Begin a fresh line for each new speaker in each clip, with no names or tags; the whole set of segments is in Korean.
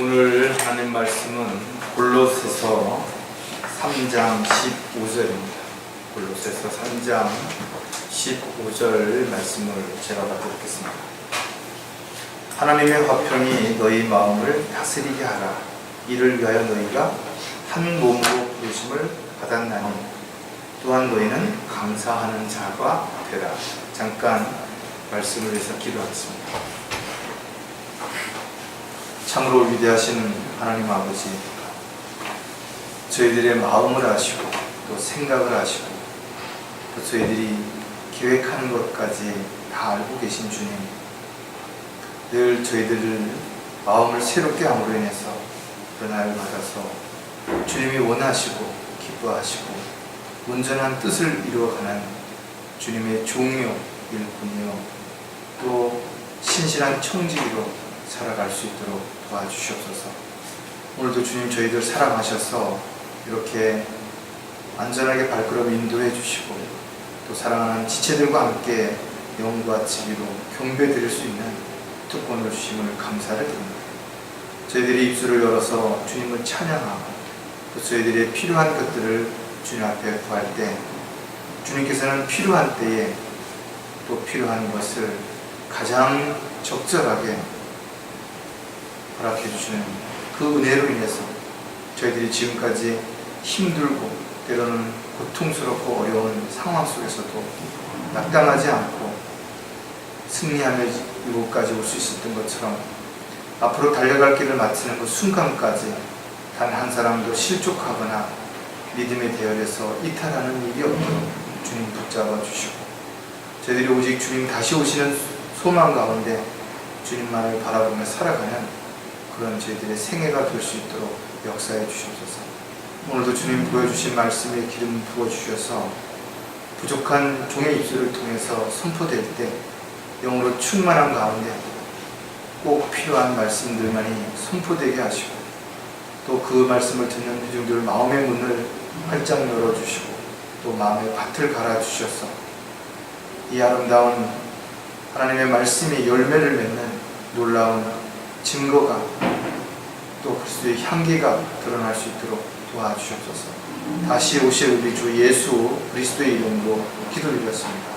오늘 하나님 말씀은 골로새서 3장 15절입니다. 골로새서 3장 15절 말씀을 제가 받도록겠습니다. 하나님의 화평이 너희 마음을 다스리게 하라. 이를 위하여 너희가 한 몸으로 부르심을 받았나니 또한 너희는 감사하는 자가 되라. 잠깐 말씀을 위해서 기도하겠습니다. 참으로 위대하신 하나님 아버지, 저희들의 마음을 아시고 또 생각을 아시고 또 저희들이 계획하는 것까지 다 알고 계신 주님, 늘 저희들을 마음을 새롭게 함으로 인해서 변화를 받아서 주님이 원하시고 기뻐하시고 온전한 뜻을 이루어가는 주님의 종이요 일꾼이요 또 신실한 청지기로 살아갈 수 있도록 도와주시옵소서. 오늘도 주님 저희들 사랑하셔서 이렇게 안전하게 발걸음 인도해 주시고 또 사랑하는 지체들과 함께 영과 진리로 경배 드릴 수 있는 특권을 주심을 감사를 드립니다. 저희들이 입술을 열어서 주님을 찬양하고 또 저희들의 필요한 것들을 주님 앞에 구할 때 주님께서는 필요한 때에 또 필요한 것을 가장 적절하게 허락해 주시는 그 은혜로 인해서 저희들이 지금까지 힘들고 때로는 고통스럽고 어려운 상황 속에서도 낙담하지 않고 승리하며 이곳까지 올 수 있었던 것처럼 앞으로 달려갈 길을 마치는 그 순간까지 단 한 사람도 실족하거나 믿음의 대열에서 이탈하는 일이 없도록 주님 붙잡아 주시고 저희들이 오직 주님 다시 오시는 소망 가운데 주님만을 바라보며 살아가는 그런 저희들의 생애가 될 수 있도록 역사해 주시옵소서. 오늘도 주님 보여주신 말씀에 기름 부어주셔서 부족한 종의 입술을 통해서 선포될 때 영으로 충만한 가운데 꼭 필요한 말씀들만이 선포되게 하시고 또 그 말씀을 듣는 대중들 마음의 문을 활짝 열어주시고 또 마음의 밭을 갈아주셔서 이 아름다운 하나님의 말씀이 열매를 맺는 놀라운 증거가 또 그리스도의 향기가 드러날 수 있도록 도와주시옵소서. 다시 오실 우리 주 예수 그리스도의 이름으로 기도드렸습니다.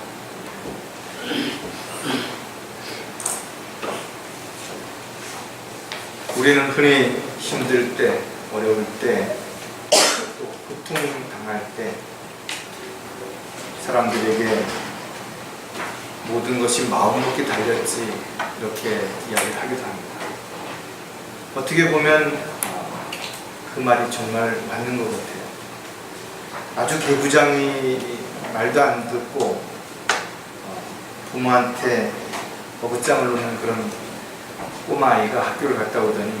우리는 흔히 힘들 때, 어려울 때, 또 고통당할 때 사람들에게 모든 것이 마음먹기 달렸지 이렇게 이야기를 하기도 합니다. 어떻게 보면 그 말이 정말 맞는 것 같아요. 아주 개구장이 말도 안 듣고 부모한테 어긋장을 놓는 그런 꼬마아이가 학교를 갔다 오더니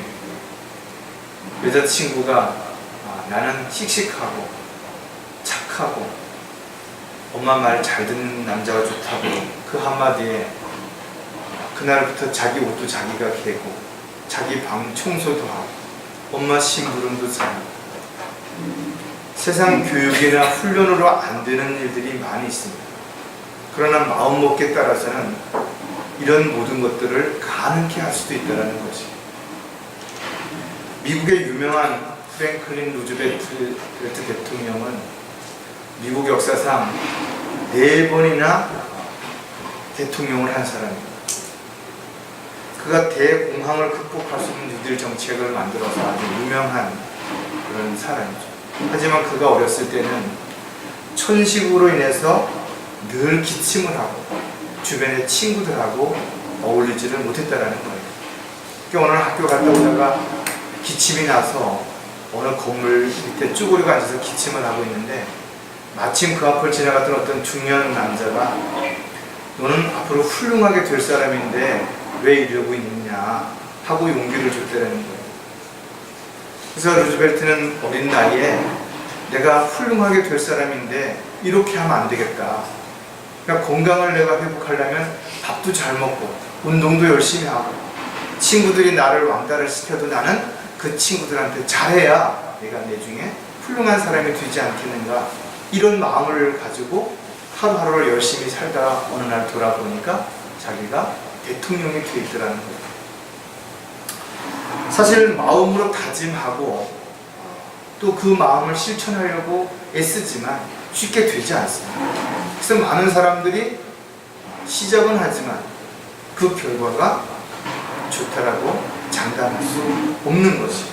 여자친구가 나는 씩씩하고 착하고 엄마 말 잘 듣는 남자가 좋다고 그 한마디에 그날부터 자기 옷도 자기가 개고 자기 방 청소도 하고 엄마 심부름도 잘하고 세상 교육이나 훈련으로 안 되는 일들이 많이 있습니다. 그러나 마음먹기에 따라서는 이런 모든 것들을 가능케 할 수도 있다는 것이 미국의 유명한 프랭클린 루즈벨트 대통령은 미국 역사상 4번이나 대통령을 한 사람입니다. 그가 대공황을 극복할 수 있는 뉴딜 정책을 만들어서 아주 유명한 그런 사람이죠. 하지만 그가 어렸을 때는 천식으로 인해서 늘 기침을 하고 주변의 친구들하고 어울리지를 못했다라는 거예요. 그러니까 오늘 학교 갔다 오다가 기침이 나서 어느 건물 밑에 쭈그리고 앉아서 기침을 하고 있는데 마침 그 앞을 지나갔던 어떤 중년 남자가 너는 앞으로 훌륭하게 될 사람인데 왜 이러고 있느냐 하고 용기를 줬다는 거예요. 그래서 루즈벨트는 어린 나이에 내가 훌륭하게 될 사람인데 이렇게 하면 안 되겠다. 그러니까 건강을 내가 회복하려면 밥도 잘 먹고 운동도 열심히 하고 친구들이 나를 왕따를 시켜도 나는 그 친구들한테 잘해야 내가 나중에 훌륭한 사람이 되지 않겠는가 이런 마음을 가지고 하루하루를 열심히 살다가 어느 날 돌아보니까 자기가 대통령이 되어 있더라는 거예요. 사실 마음으로 다짐하고 또 그 마음을 실천하려고 애쓰지만 쉽게 되지 않습니다. 그래서 많은 사람들이 시작은 하지만 그 결과가 좋다라고 장담할 수 없는 것입니다.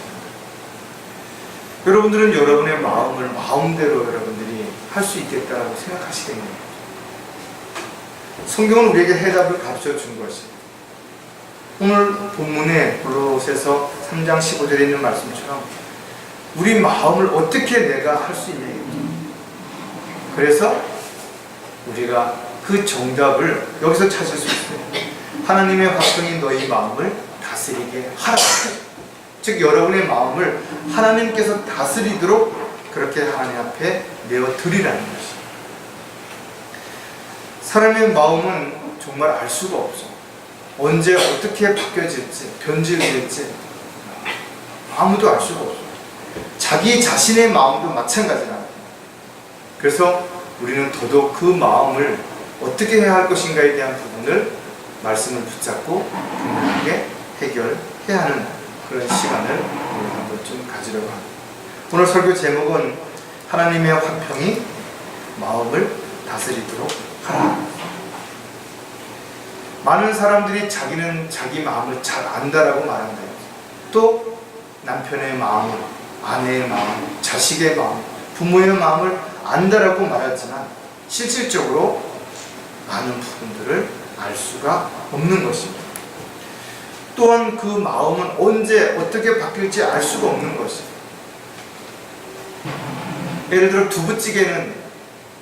여러분들은 여러분의 마음을 마음대로 여러분들이 할 수 있겠다고 생각하시겠네요. 성경은 우리에게 해답을 가르쳐 준 것입니다. 오늘 본문에 골로새서 3장 15절에 있는 말씀처럼 우리 마음을 어떻게 내가 할 수 있냐. 그래서 우리가 그 정답을 여기서 찾을 수 있어요. 하나님의 화평이 너희 마음을 다스리게 하라. 즉 여러분의 마음을 하나님께서 다스리도록 그렇게 하나님 앞에 내어드리라는 것입니다. 사람의 마음은 정말 알 수가 없어. 언제 어떻게 바뀌어질지 변질될지 아무도 알 수가 없어. 자기 자신의 마음도 마찬가지라. 그래서 우리는 더더욱 그 마음을 어떻게 해야 할 것인가에 대한 부분을 말씀을 붙잡고 분명하게 해결해야 하는 그런 시간을 오늘 한번 좀 가지려고 합니다. 오늘 설교 제목은 하나님의 화평이 마음을 다스리도록 하라. 많은 사람들이 자기는 자기 마음을 잘 안다라고 말한다. 또 남편의 마음을, 아내의 마음, 자식의 마음, 부모의 마음을 안다라고 말하지만 실질적으로 많은 부분들을 알 수가 없는 것입니다. 또한 그 마음은 언제 어떻게 바뀔지 알 수가 없는 것입니다. 예를 들어 두부찌개는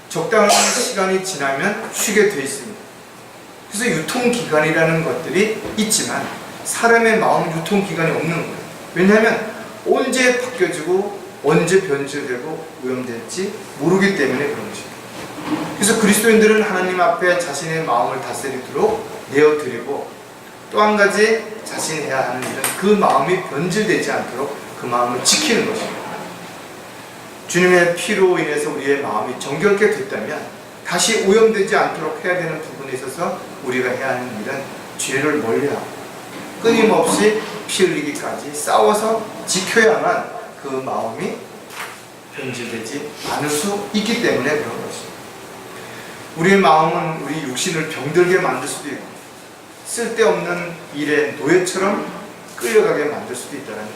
적당한 시간이 지나면 쉬게 되어 있습니다. 그래서 유통기간이라는 것들이 있지만 사람의 마음은 유통기간이 없는 거예요. 왜냐하면 언제 바뀌어지고 언제 변질되고 오염될지 모르기 때문에 그런 것입니다. 그래서 그리스도인들은 하나님 앞에 자신의 마음을 다스리도록 내어드리고 또 한 가지 자신이 해야 하는 일은 그 마음이 변질되지 않도록 그 마음을 지키는 것입니다. 주님의 피로 인해서 우리의 마음이 정결케 됐다면 다시 오염되지 않도록 해야 되는 부분에 있어서 우리가 해야 하는 일은 죄를 멀리하고 끊임없이 피 흘리기까지 싸워서 지켜야만 그 마음이 변질되지 않을 수 있기 때문에 그런 것입니다. 우리의 마음은 우리 육신을 병들게 만들 수도 있고 쓸데없는 일의 노예처럼 끌려가게 만들 수도 있다는 것.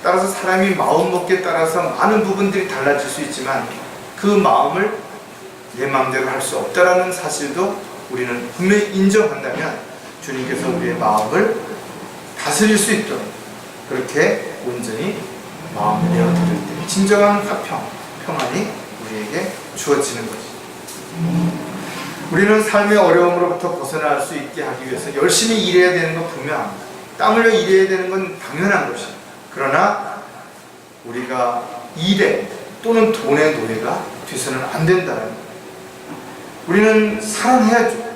따라서 사람이 마음먹기에 따라서 많은 부분들이 달라질 수 있지만 그 마음을 내 마음대로 할 수 없다는 사실도 우리는 분명히 인정한다면 주님께서 우리의 마음을 다스릴 수 있도록 그렇게 온전히 마음을 내어드릴 때 진정한 화평, 평안이 우리에게 주어지는 것입니다. 우리는 삶의 어려움으로부터 벗어날 수 있게 하기 위해서 열심히 일해야 되는 건 분명합니다. 땀 흘려 일해야 되는 건 당연한 것입니다. 그러나 우리가 일에 또는 돈의 노예가 돼서는 안 된다는 거예요. 우리는 사랑해야죠.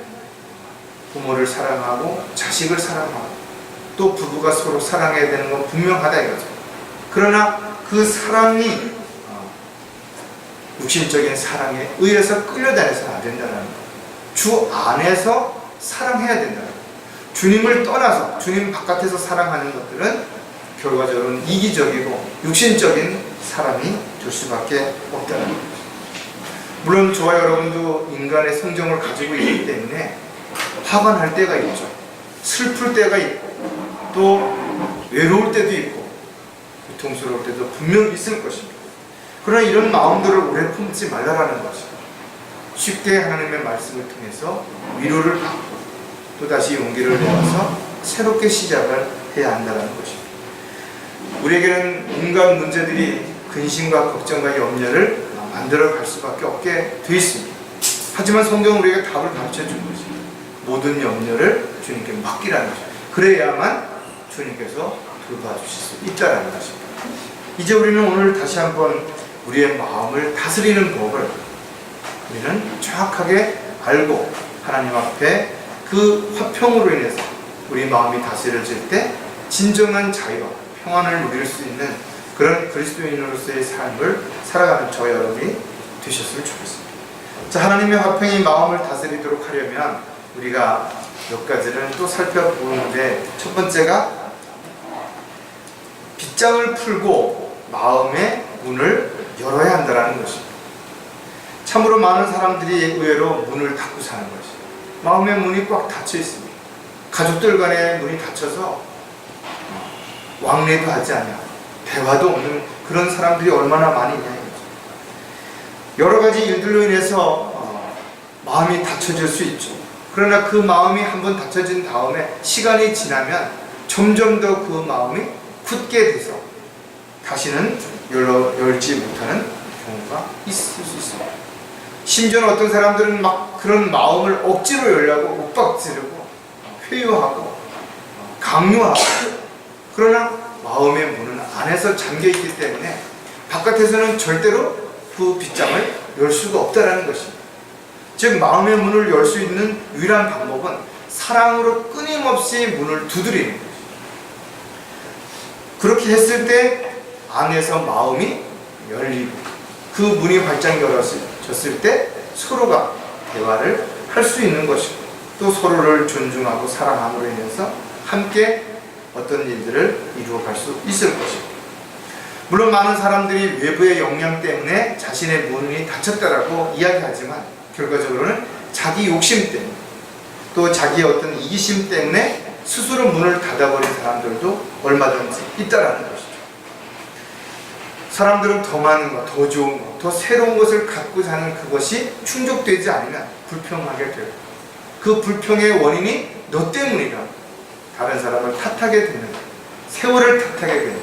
부모를 사랑하고 자식을 사랑하고 또 부부가 서로 사랑해야 되는 건 분명하다 이거죠. 그러나 그 사랑이 육신적인 사랑에 의해서 끌려다녀서는 안 된다는 거예요. 주 안에서 사랑해야 된다는 거예요. 주님을 떠나서 주님 바깥에서 사랑하는 것들은 결과적으로는 이기적이고 육신적인 사랑이 될 수밖에 없다는 거예요. 물론 저와 여러분도 인간의 성정을 가지고 있기 때문에 화가 날 때가 있죠. 슬플 때가 있고 또 외로울 때도 있고 고통스러울 때도 분명히 있을 것입니다. 그러나 이런 마음들을 오래 품지 말라라는 것입니다. 쉽게 하나님의 말씀을 통해서 위로를 받고 또다시 용기를 내어서 새롭게 시작을 해야 한다는 것입니다. 우리에게는 온갖 문제들이 근심과 걱정과 염려를 만들어 갈 수밖에 없게 되어 있습니다. 하지만 성경은 우리에게 답을 가르쳐 준 것입니다. 모든 염려를 주님께 맡기라는 것입니다. 그래야만 주님께서 돌봐주실 수 있다는 것입니다. 이제 우리는 오늘 다시 한번 우리의 마음을 다스리는 법을 우리는 정확하게 알고 하나님 앞에 그 화평으로 인해서 우리 마음이 다스려질 때 진정한 자유와 평안을 누릴 수 있는 그런 그리스도인으로서의 삶을 살아가는 저와 여러분이 되셨으면 좋겠습니다. 자, 하나님의 화평이 마음을 다스리도록 하려면 우리가 몇 가지를 또 살펴보는데 첫 번째가 빗장을 풀고 마음의 문을 열어야 한다는 것입니다. 참으로 많은 사람들이 의외로 문을 닫고 사는 것이죠. 마음의 문이 꽉 닫혀 있습니다. 가족들 간의 문이 닫혀서 왕래도 하지 않냐, 대화도 없는 그런 사람들이 얼마나 많이 있냐 이거죠. 여러 가지 일들로 인해서 마음이 닫혀질 수 있죠. 그러나 그 마음이 한번 닫혀진 다음에 시간이 지나면 점점 더 그 마음이 굳게 돼서 다시는 열지 못하는 경우가 있을 수 있습니다. 심지어는 어떤 사람들은 막 그런 마음을 억지로 열려고 윽박지르고 회유하고 강요하고, 그러나 마음의 문은 안에서 잠겨있기 때문에 바깥에서는 절대로 그 빗장을 열 수가 없다는 것입니다. 즉 마음의 문을 열 수 있는 유일한 방법은 사랑으로 끊임없이 문을 두드리는 것입니다. 그렇게 했을 때 안에서 마음이 열리고 그 문이 활짝 열어졌을 때 서로가 대화를 할 수 있는 것이고, 또 서로를 존중하고 사랑함으로 인해서 함께 어떤 일들을 이루어갈 수 있을 것이고, 물론 많은 사람들이 외부의 영향 때문에 자신의 문이 닫혔다라고 이야기하지만 결과적으로는 자기 욕심 때문에 또 자기의 어떤 이기심 때문에 스스로 문을 닫아버린 사람들도 얼마든지 있다라는 것이죠. 사람들은 더 많은 것, 더 좋은 것, 더 새로운 것을 갖고 사는 그것이 충족되지 않으면 불평하게 되고, 그 불평의 원인이 너 때문이라 다른 사람을 탓하게 되는, 세월을 탓하게 되는,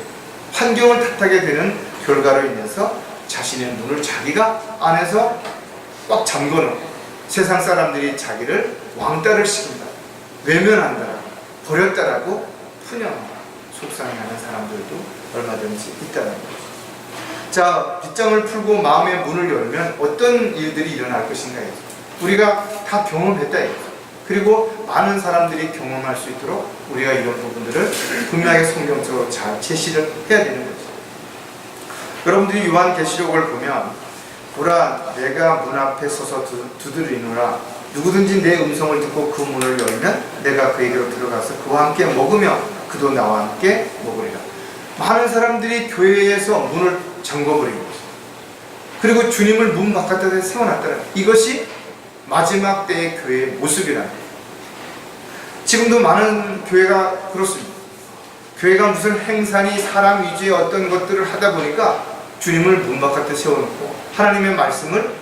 환경을 탓하게 되는 결과로 인해서 자신의 문을 자기가 안에서 꽉 잠궈놓고 세상 사람들이 자기를 왕따를 시킨다, 외면한다, 버렸다라고 푸념하고 속상해하는 사람들도 얼마든지 있다는 거죠. 자, 빗장을 풀고 마음의 문을 열면 어떤 일들이 일어날 것인가 해서 우리가 다 경험했다 이거죠. 그리고 많은 사람들이 경험할 수 있도록 우리가 이런 부분들을 분명하게 성경적으로 잘 제시를 해야 되는 거죠. 여러분들이 요한계시록을 보면 보라, 내가 문 앞에 서서 두드리노라. 누구든지 내 음성을 듣고 그 문을 열면 내가 그에게로 들어가서 그와 함께 먹으며 그도 나와 함께 먹으리라. 많은 사람들이 교회에서 문을 잠궈버린 거죠. 그리고 주님을 문 바깥에 세워놨다는, 이것이 마지막 때의 교회의 모습이라는 거예요. 지금도 많은 교회가 그렇습니다. 교회가 무슨 행사니 사람 위주의 어떤 것들을 하다 보니까 주님을 문 바깥에 세워놓고 하나님의 말씀을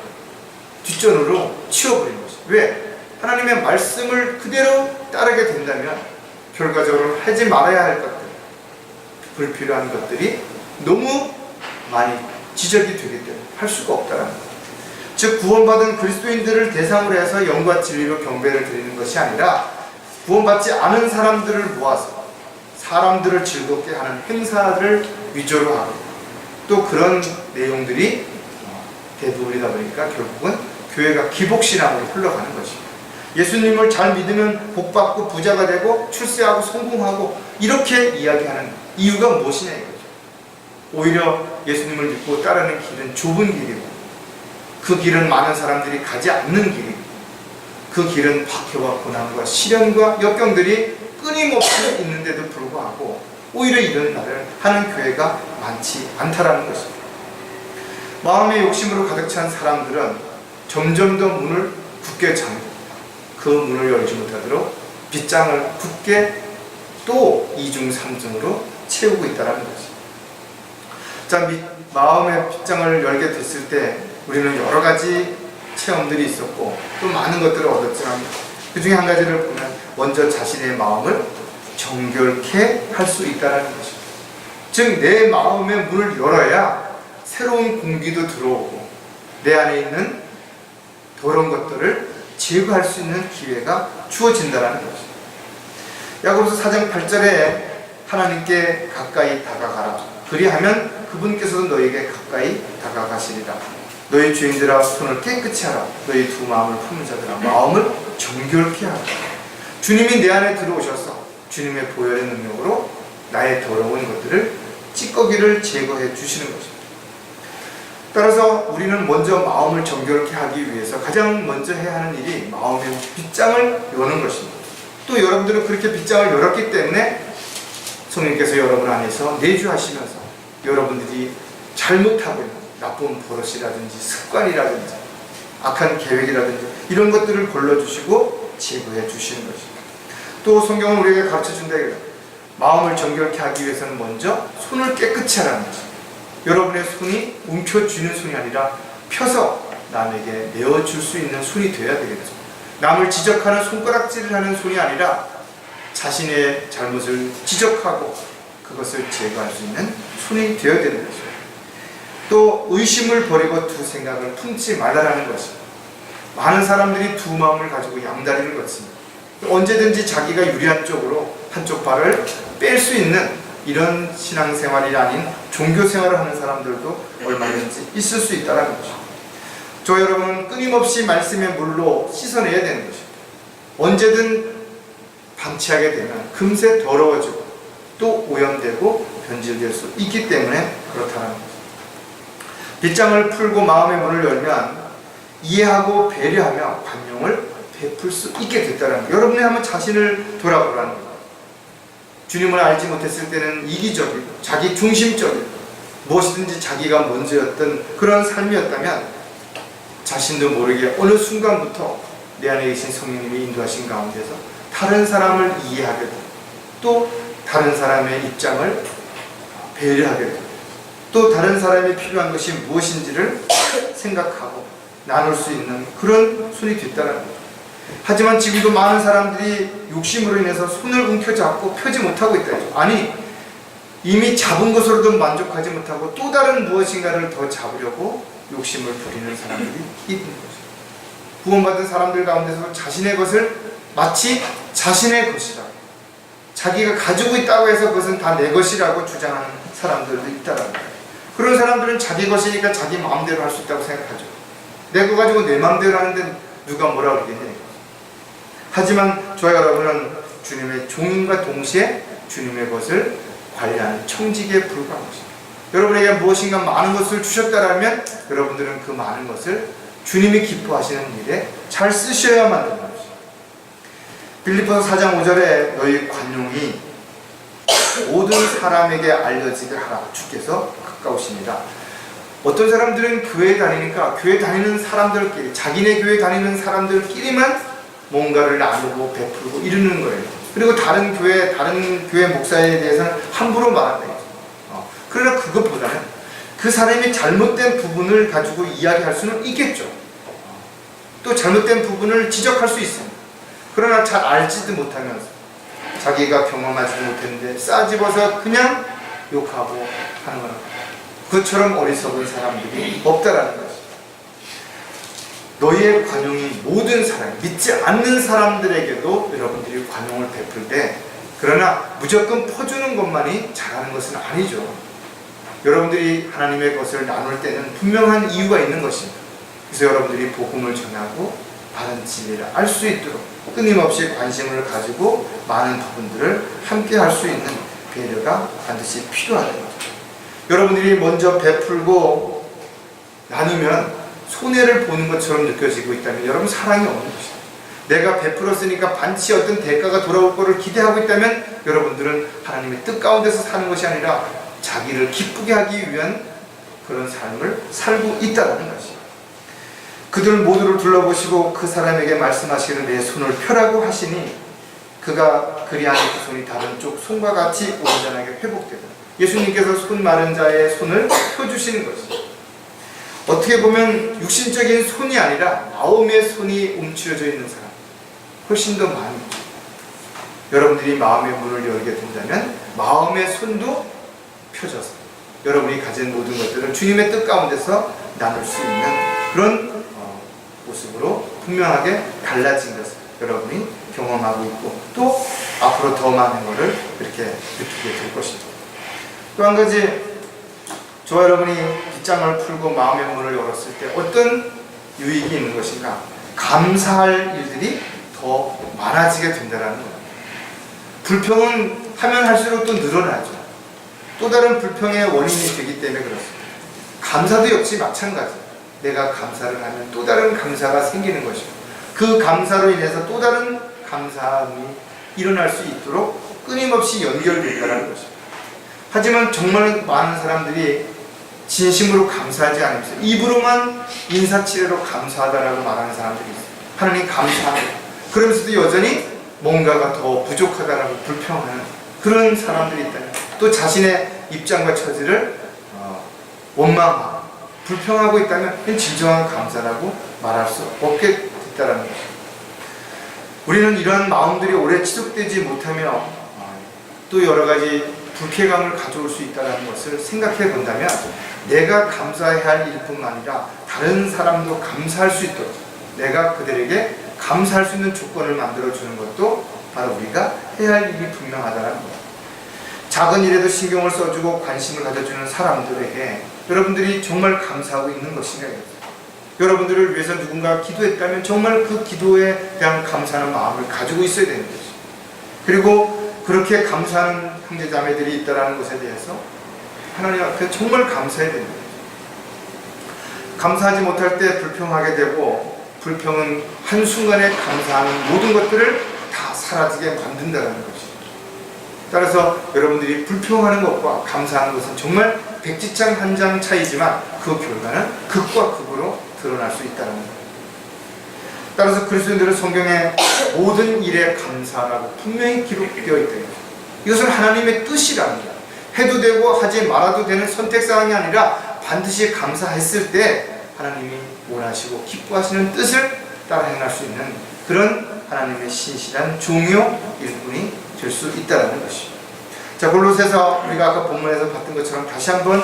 뒷전으로 치워버린 거죠. 왜? 하나님의 말씀을 그대로 따르게 된다면 결과적으로 하지 말아야 할 것들, 불필요한 것들이 너무 많이 지적이 되기 때문에 할 수가 없다는 거예요. 즉 구원받은 그리스도인들을 대상으로 해서 영과 진리로 경배를 드리는 것이 아니라 구원받지 않은 사람들을 모아서 사람들을 즐겁게 하는 행사를 위주로 하고, 또 그런 내용들이 대부분이다 보니까 결국은 교회가 기복신앙으로 흘러가는 것입니다. 예수님을 잘 믿으면 복받고 부자가 되고 출세하고 성공하고 이렇게 이야기하는 이유가 무엇이냐 이거죠. 오히려 예수님을 믿고 따르는 길은 좁은 길이고 그 길은 많은 사람들이 가지 않는 길이고 그 길은 박해와 고난과 시련과 역경들이 끊임없이 있는데도 불구하고 오히려 이런 말을 하는 교회가 많지 않다라는 것입니다. 마음의 욕심으로 가득 찬 사람들은 점점 더 문을 굳게 잠그고 그 문을 열지 못하도록 빗장을 굳게 또 2중 3중으로 채우고 있다는 것입니다. 자, 마음의 빗장을 열게 됐을 때 우리는 여러 가지 체험들이 있었고 또 많은 것들을 얻었지만 그 중에 한 가지를 보면 먼저 자신의 마음을 정결케 할 수 있다는 것입니다. 즉 내 마음의 문을 열어야 새로운 공기도 들어오고 내 안에 있는 더러운 것들을 제거할 수 있는 기회가 주어진다는 것입니다. 야고보서 4장 8절에 하나님께 가까이 다가가라. 그리하면 그분께서도 너에게 가까이 다가가시리라. 너희 죄인들아 손을 깨끗이 하라. 너희 두 마음을 품은 자들아 마음을 정결케 하라. 주님이 내 안에 들어오셔서 주님의 보혈의 능력으로 나의 더러운 것들을 찌꺼기를 제거해 주시는 것입니다. 따라서 우리는 먼저 마음을 정결케 하기 위해서 가장 먼저 해야 하는 일이 마음의 빗장을 여는 것입니다. 또 여러분들은 그렇게 빗장을 열었기 때문에 성령께서 여러분 안에서 내주하시면서 여러분들이 잘못하고 있는 나쁜 버릇이라든지 습관이라든지 악한 계획이라든지 이런 것들을 골라주시고 제거해 주시는 것입니다. 또 성경은 우리에게 가르쳐준다. 마음을 정결케 하기 위해서는 먼저 손을 깨끗이 하라는 것입니다. 여러분의 손이 움켜쥐는 손이 아니라 펴서 남에게 내어줄 수 있는 손이 되어야 되겠죠. 남을 지적하는 손가락질을 하는 손이 아니라 자신의 잘못을 지적하고 그것을 제거할 수 있는 손이 되어야 되는 것입니다. 또 의심을 버리고 두 생각을 품지 말라라는 것입니다. 많은 사람들이 두 마음을 가지고 양다리를 걷습니다. 언제든지 자기가 유리한 쪽으로 한쪽 발을 뺄 수 있는 이런 신앙생활이 아닌 종교생활을 하는 사람들도 얼마든지 있을 수 있다는 것입니다. 저 여러분은 끊임없이 말씀의 물로 씻어내야 되는 것입니다. 언제든 방치하게 되면 금세 더러워지고 또 오염되고 변질될 수 있기 때문에 그렇다는 것입니다. 빗장을 풀고 마음의 문을 열면 이해하고 배려하며 관용을 베풀 수 있게 됐다는 거예요. 여러분이 한번 자신을 돌아보라는 거예요. 주님을 알지 못했을 때는 이기적이고 자기 중심적이고 무엇이든지 자기가 먼저였던 그런 삶이었다면 자신도 모르게 어느 순간부터 내 안에 계신 성령님이 인도하신 가운데서 다른 사람을 이해하게 되고 또 다른 사람의 입장을 배려하게 되고 또 다른 사람이 필요한 것이 무엇인지를 생각하고 나눌 수 있는 그런 손이 됐다는 거예요. 하지만 지금도 많은 사람들이 욕심으로 인해서 손을 움켜잡고 펴지 못하고 있다. 아니, 이미 잡은 것으로도 만족하지 못하고 또 다른 무엇인가를 더 잡으려고 욕심을 부리는 사람들이 있는 거죠. 구원받은 사람들 가운데서 자신의 것을 마치 자신의 것이라고, 자기가 가지고 있다고 해서 그것은 다 내 것이라고 주장하는 사람들도 있다는 거예요. 그런 사람들은 자기 것이니까 자기 마음대로 할 수 있다고 생각하죠. 내 거 가지고 내 마음대로 하는데 누가 뭐라 그러겠냐. 하지만 저와 여러분은 주님의 종인과 동시에 주님의 것을 관리하는 청지기에 불과한 것입니다. 여러분에게 무엇인가 많은 것을 주셨다면 여러분들은 그 많은 것을 주님이 기뻐하시는 일에 잘 쓰셔야만 되는 것입니다. 빌립보서 4장 5절에 너희 관용이 모든 사람에게 알려지게 하라. 주께서 가까우십니다. 어떤 사람들은 교회 다니니까 교회 다니는 사람들끼리, 자기네 교회 다니는 사람들끼리만 뭔가를 나누고 베풀고 이러는 거예요. 그리고 다른 교회 목사에 대해서는 함부로 말한다. 그러나 그것보다는 그 사람이 잘못된 부분을 가지고 이야기할 수는 있겠죠. 또 잘못된 부분을 지적할 수 있습니다. 그러나 잘 알지도 못하면서 자기가 경험하지도 못했는데 싸집어서 그냥 욕하고 하는 거는 그처럼 어리석은 사람들이 없다라는 것입니다. 너희의 관용이 모든 사람, 믿지 않는 사람들에게도 여러분들이 관용을 베풀 때, 그러나 무조건 퍼주는 것만이 잘하는 것은 아니죠. 여러분들이 하나님의 것을 나눌 때는 분명한 이유가 있는 것입니다. 그래서 여러분들이 복음을 전하고 바른 진리를 알 수 있도록 끊임없이 관심을 가지고 많은 부분들을 함께 할 수 있는 배려가 반드시 필요하다는 거죠. 여러분들이 먼저 베풀고 나누면 손해를 보는 것처럼 느껴지고 있다면 여러분 사랑이 없는 것입니다. 내가 베풀었으니까 반드시 어떤 대가가 돌아올 것을 기대하고 있다면 여러분들은 하나님의 뜻 가운데서 사는 것이 아니라 자기를 기쁘게 하기 위한 그런 삶을 살고 있다는 것입니다. 그들 모두를 둘러보시고 그 사람에게 말씀하시기를 내 손을 펴라고 하시니 그가 그리하니 그 손이 다른 쪽 손과 같이 온전하게 회복되다. 예수님께서 손 마른 자의 손을 펴주시는 것입니다. 어떻게 보면 육신적인 손이 아니라 마음의 손이 움츠려져 있는 사람 훨씬 더 많습니다. 여러분들이 마음의 문을 열게 된다면 마음의 손도 펴져서 여러분이 가진 모든 것들을 주님의 뜻 가운데서 나눌 수 있는 그런 모습으로 분명하게 달라진 것을 여러분이 경험하고 있고 또 앞으로 더 많은 것을 그렇게 느끼게 될 것입니다. 또 한 가지, 저와 여러분이 빗장을 풀고 마음의 문을 열었을 때 어떤 유익이 있는 것인가? 감사할 일들이 더 많아지게 된다는 거예요. 불평은 하면 할수록 또 늘어나죠. 또 다른 불평의 원인이 되기 때문에 그렇습니다. 감사도 역시 마찬가지예요. 내가 감사를 하면 또 다른 감사가 생기는 것이고 그 감사로 인해서 또 다른 감사함이 일어날 수 있도록 끊임없이 연결된다는 것입니다. 하지만 정말 많은 사람들이 진심으로 감사하지 않으면서 입으로만 인사치레로 감사하다라고 말하는 사람들이 있어요. 하나님 감사합니다. 그러면서도 여전히 뭔가가 더 부족하다라고 불평하는 그런 사람들이 있다면, 또 자신의 입장과 처지를 원망하고 불평하고 있다면 진정한 감사라고 말할 수 없게 됐다는 것입니다. 우리는 이러한 마음들이 오래 지속되지 못하며 또 여러 가지 불쾌감을 가져올 수 있다는 것을 생각해 본다면, 내가 감사해야 할 일뿐만 아니라 다른 사람도 감사할 수 있도록 내가 그들에게 감사할 수 있는 조건을 만들어주는 것도 바로 우리가 해야 할 일이 분명하다는 겁니다. 작은 일에도 신경을 써주고 관심을 가져주는 사람들에게 여러분들이 정말 감사하고 있는 것인가요? 여러분들을 위해서 누군가 기도했다면 정말 그 기도에 대한 감사하는 마음을 가지고 있어야 되는 것이죠. 그리고 그렇게 감사하는 형제자매들이 있다는 것에 대해서 하나님 앞에 정말 감사해야 됩니다. 감사하지 못할 때 불평하게 되고, 불평은 한순간에 감사하는 모든 것들을 다 사라지게 만든다는 것이죠. 따라서 여러분들이 불평하는 것과 감사하는 것은 정말 백지장 한 장 차이지만 그 결과는 극과 극으로 드러날 수 있다는 겁니다. 따라서 그리스도인들은 성경에 모든 일에 감사하라고 분명히 기록되어 있다. 이것은 하나님의 뜻이랍니다. 해도 되고 하지 말아도 되는 선택사항이 아니라 반드시 감사했을 때 하나님이 원하시고 기뻐하시는 뜻을 따라 행할 수 있는 그런 하나님의 신실한 종요 일꾼이 될 수 있다는 것이죠. 자, 골로새서 우리가 아까 본문에서 봤던 것처럼 다시 한번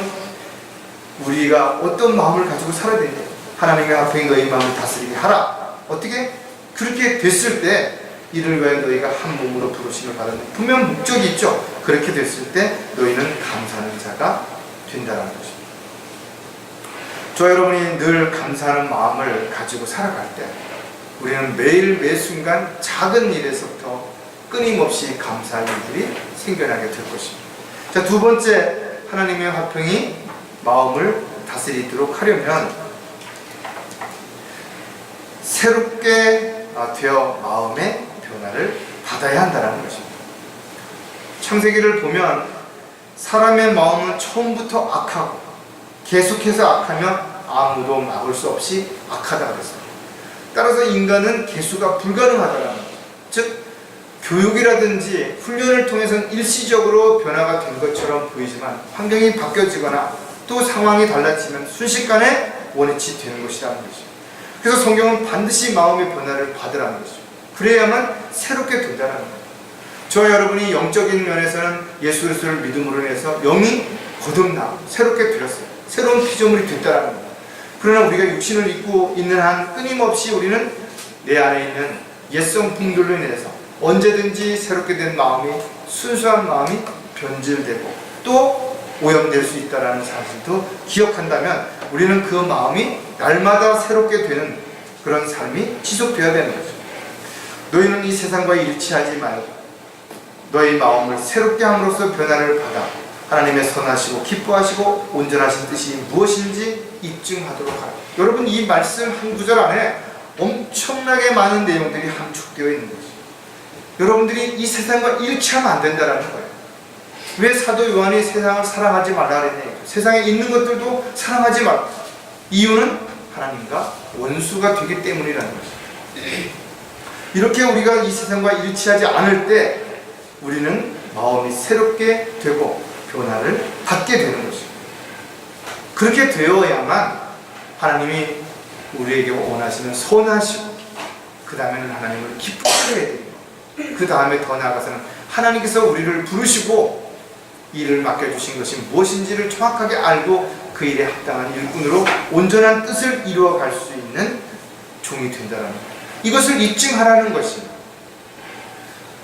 우리가 어떤 마음을 가지고 살아야 되냐, 하나님의 화평이 너희 마음을 다스리게 하라. 어떻게? 그렇게 됐을 때 이를 위하여 너희가 한 몸으로 부르심을 받는 분명 목적이 있죠. 그렇게 됐을 때 너희는 감사하는 자가 된다는 것입니다. 저 여러분이 늘 감사하는 마음을 가지고 살아갈 때 우리는 매일 매 순간 작은 일에서부터 끊임없이 감사할 일들이 생겨나게 될 것입니다. 자, 두 번째, 하나님의 화평이 마음을 다스리도록 하려면 새롭게 되어 마음의 변화를 받아야 한다는 것입니다. 창세기를 보면 사람의 마음은 처음부터 악하고 계속해서 악하면 아무도 막을 수 없이 악하다 그랬어요. 따라서 인간은 개수가 불가능하다는 거죠. 즉 교육이라든지 훈련을 통해서는 일시적으로 변화가 된 것처럼 보이지만 환경이 바뀌어지거나 또 상황이 달라지면 순식간에 원위치 되는 것이라는 것이죠. 그래서 성경은 반드시 마음의 변화를 받으라는 것이죠. 그래야만 새롭게 된다는 거예요. 저와 여러분이 영적인 면에서는 예수 그리스도를 믿음으로 인해서 영이 거듭나 새롭게 되었어요. 새로운 피조물이 됐다는 겁니다. 그러나 우리가 육신을 입고 있는 한 끊임없이 우리는 내 안에 있는 옛성품들로 인해서 언제든지 새롭게 된 마음이, 순수한 마음이 변질되고 또 오염될 수 있다는 사실도 기억한다면 우리는 그 마음이 날마다 새롭게 되는 그런 삶이 지속되어야 되는 거죠. 너희는 이 세상과 일치하지 말고 너희 마음을 새롭게 함으로써 변화를 받아 하나님의 선하시고 기뻐하시고 온전하신 뜻이 무엇인지 입증하도록 하라. 여러분, 이 말씀 한 구절 안에 엄청나게 많은 내용들이 함축되어 있는 거죠. 여러분들이 이 세상과 일치하면 안 된다는 거예요. 왜 사도 요한이 세상을 사랑하지 말라 그랬냐? 세상에 있는 것들도 사랑하지 말라. 이유는 하나님과 원수가 되기 때문이라는 것이죠. 이렇게 우리가 이 세상과 일치하지 않을 때 우리는 마음이 새롭게 되고 변화를 받게 되는 것입니다. 그렇게 되어야만 하나님이 우리에게 원하시는 선하시고 그 다음에는 하나님을 기쁘게 해야 됩니다. 그 다음에 더 나아가서는 하나님께서 우리를 부르시고 일을 맡겨주신 것이 무엇인지를 정확하게 알고 그 일에 합당한 일꾼으로 온전한 뜻을 이루어갈 수 있는 종이 된다는 것. 이것을 입증하라는 것입니다.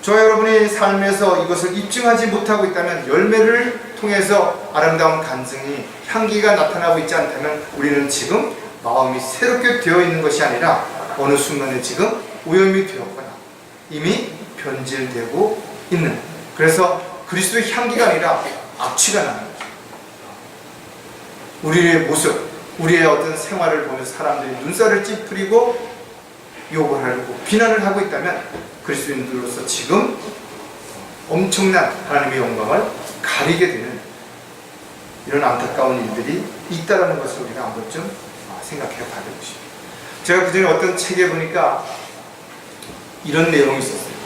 저 여러분의 삶에서 이것을 입증하지 못하고 있다면, 열매를 통해서 아름다운 간증이, 향기가 나타나고 있지 않다면 우리는 지금 마음이 새롭게 되어 있는 것이 아니라 어느 순간에 지금 오염이 되었거나 이미 변질되고 있는, 그래서 그리스도의 향기가 아니라 악취가 나는 거죠. 우리의 모습, 우리의 어떤 생활을 보면서 사람들이 눈살을 찌푸리고 욕을 하고 비난을 하고 있다면 그리스도인들로서 지금 엄청난 하나님의 영광을 가리게 되는 이런 안타까운 일들이 있다는 것을 우리가 한 번쯤 생각해 봐야 되는 것입니다. 제가 그전에 어떤 책에 보니까 이런 내용이 있었어요.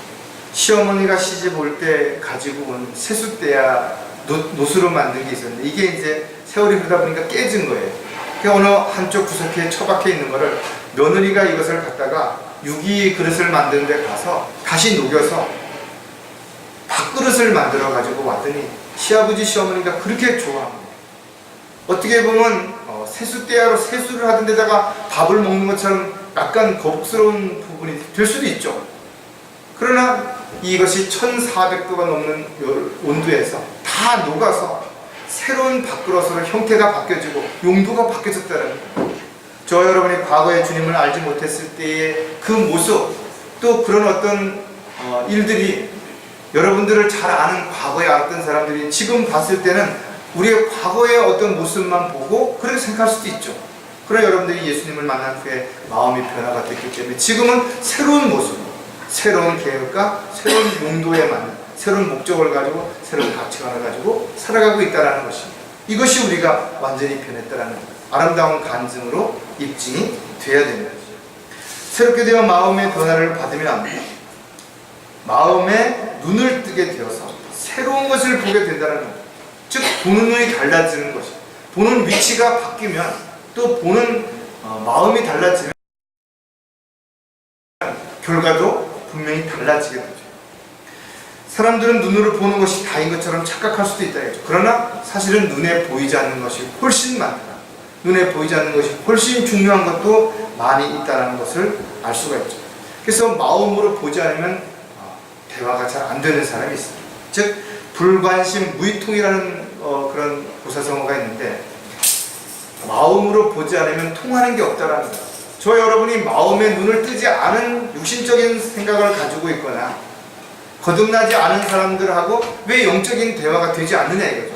시어머니가 시집 올 때 가지고 온 세숫대야 노수로 만든 게 있었는데 이게 이제 세월이 흐르다 보니까 깨진 거예요. 어느 한쪽 구석에 처박혀 있는 거를 며느리가 이것을 갖다가 유기 그릇을 만드는 데 가서 다시 녹여서 밥그릇을 만들어 가지고 왔더니 시아버지 시어머니가 그렇게 좋아합니다. 어떻게 보면 세숫대야로 세수를 하던 데다가 밥을 먹는 것처럼 약간 거북스러운 부분이 될 수도 있죠. 그러나 이것이 1400도가 넘는 온도에서 다 녹아서 새로운 밥그릇으로 형태가 바뀌어지고 용도가 바뀌어졌다는 거예요. 저 여러분이 과거에 주님을 알지 못했을 때의 그 모습, 또 그런 어떤 일들이 여러분들을 잘 아는 과거에 알았던 사람들이 지금 봤을 때는 우리의 과거의 어떤 모습만 보고 그렇게 생각할 수도 있죠. 그러나 여러분들이 예수님을 만난 후에 마음이 변화가 됐기 때문에 지금은 새로운 모습, 새로운 계획과 새로운 용도에 맞는 새로운 목적을 가지고 새로운 가치관을 가지고 살아가고 있다는 것입니다. 이것이 우리가 완전히 변했다는 아름다운 간증으로 입증이 되어야 되는 거죠. 새롭게 되어 마음의 변화를 받으면 마음에 눈을 뜨게 되어서 새로운 것을 보게 된다는 것. 즉 보는 눈이 달라지는 것이죠. 보는 위치가 바뀌면 또 보는 마음이 달라지면 결과도 분명히 달라지게 되죠. 사람들은 눈으로 보는 것이 다인 것처럼 착각할 수도 있다 했죠. 그러나 사실은 눈에 보이지 않는 것이 훨씬 많다. 눈에 보이지 않는 것이 훨씬 중요한 것도 많이 있다는 것을 알 수가 있죠. 그래서 마음으로 보지 않으면 대화가 잘 안 되는 사람이 있습니다. 즉 불관심 무의통이라는 그런 고사성어가 있는데 마음으로 보지 않으면 통하는 게 없다라는 거예요. 저 여러분이 마음의 눈을 뜨지 않은 육신적인 생각을 가지고 있거나 거듭나지 않은 사람들하고 왜 영적인 대화가 되지 않느냐 이거죠.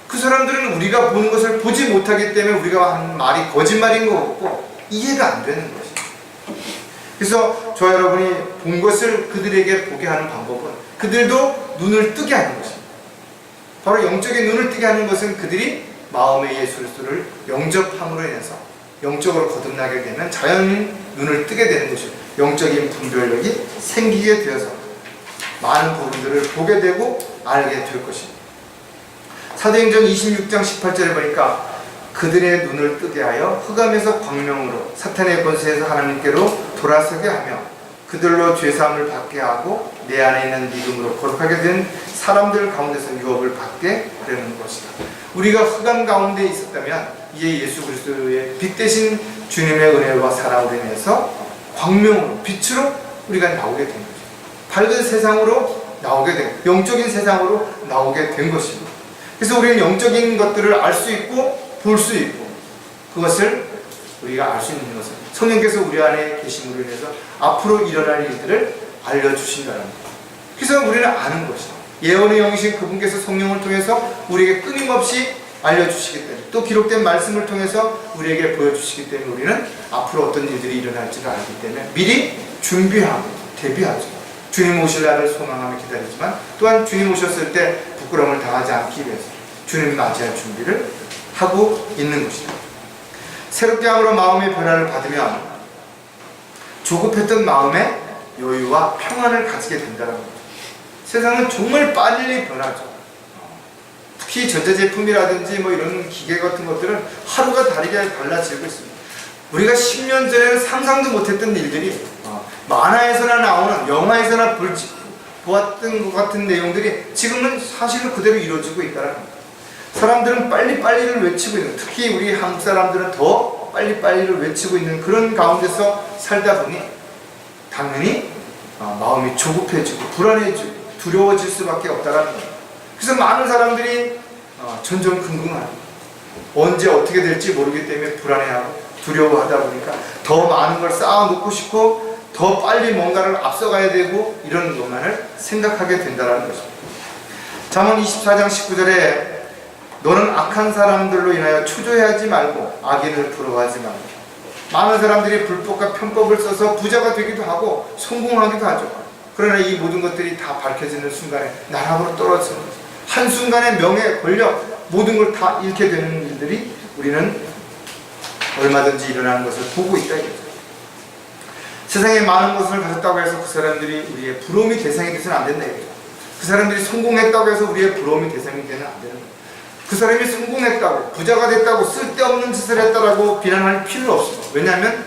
그 사람들은 우리가 보는 것을 보지 못하기 때문에 우리가 하는 말이 거짓말인 것 같고 이해가 안 되는 것이죠. 그래서 저 여러분이 본 것을 그들에게 보게 하는 방법은 그들도 눈을 뜨게 하는 것입니다. 바로 영적인 눈을 뜨게 하는 것은 그들이 마음의 예수 그리스도를 영접함으로 인해서 영적으로 거듭나게 되면 자연히 눈을 뜨게 되는 것이고 영적인 분별력이 생기게 되어서 많은 부분들을 보게 되고 알게 될 것입니다. 사도행전 26장 18절에 보니까 그들의 눈을 뜨게 하여 흑암에서 광명으로 사탄의 권세에서 하나님께로 돌아서게 하며 그들로 죄사함을 받게 하고 내 안에 있는 믿음으로 거룩하게 된 사람들 가운데서 유업을 받게 되는 것이다. 우리가 흑암 가운데 있었다면 이에 예수 그리스도의 빛 대신 주님의 은혜와 사랑으로 인해서 광명으로 빛으로 우리가 나오게 된 거죠. 밝은 세상으로 나오게 된, 영적인 세상으로 나오게 된 것입니다. 그래서 우리는 영적인 것들을 알 수 있고 볼 수 있고 그것을 우리가 알 수 있는 것은 성령께서 우리 안에 계심으로 인해서 앞으로 일어날 일들을 알려주신다는 것. 그래서 우리는 아는 것이다. 예언의 영이신 그분께서 성령을 통해서 우리에게 끊임없이 알려주시기 때문에 또 기록된 말씀을 통해서 우리에게 보여주시기 때문에 우리는 앞으로 어떤 일들이 일어날지를 알기 때문에 미리 준비하고 대비하죠. 주님 오실 날을 소망하며 기다리지만 또한 주님 오셨을 때 부끄러움을 당하지 않기 위해서 주님 맞이할 준비를 하고 있는 것이다. 새롭게 함으로 마음의 변화를 받으면 조급했던 마음에 여유와 평안을 가지게 된다는 거죠. 세상은 정말 빨리 변하죠. 특히 전자제품이라든지 뭐 이런 기계 같은 것들은 하루가 다르게 달라지고 있습니다. 우리가 10년 전에는 상상도 못했던 일들이 만화에서나 나오는 영화에서나 보았던 것 같은 내용들이 지금은 사실은 그대로 이루어지고 있다는 겁니다. 사람들은 빨리빨리를 외치고 있는, 특히 우리 한국 사람들은 더 빨리빨리를 외치고 있는 그런 가운데서 살다 보니 당연히 마음이 조급해지고 불안해지고 두려워질 수밖에 없다는 거예요. 그래서 많은 사람들이 전전긍긍하고 언제 어떻게 될지 모르기 때문에 불안해하고 두려워하다 보니까 더 많은 걸 쌓아놓고 싶고 더 빨리 뭔가를 앞서가야 되고 이런 것만을 생각하게 된다는 것입니다. 잠언 24장 19절에 너는 악한 사람들로 인하여 초조해하지 말고 악인을 부러워하지 말고. 많은 사람들이 불법과 편법을 써서 부자가 되기도 하고 성공하기도 하죠. 그러나 이 모든 것들이 다 밝혀지는 순간에 나락으로 떨어지는 거죠. 한순간에 명예, 권력, 모든 걸 다 잃게 되는 일들이 우리는 얼마든지 일어나는 것을 보고 있다 이거죠. 세상에 많은 것을 가졌다고 해서 그 사람들이 우리의 부러움이 대상이 되서는 안 된다 이거죠. 그 사람들이 성공했다고 해서 우리의 부러움이 대상이 되면 안 되는 거예요. 그 사람이 성공했다고, 부자가 됐다고, 쓸데없는 짓을 했다라고 비난할 필요는 없습니다. 왜냐하면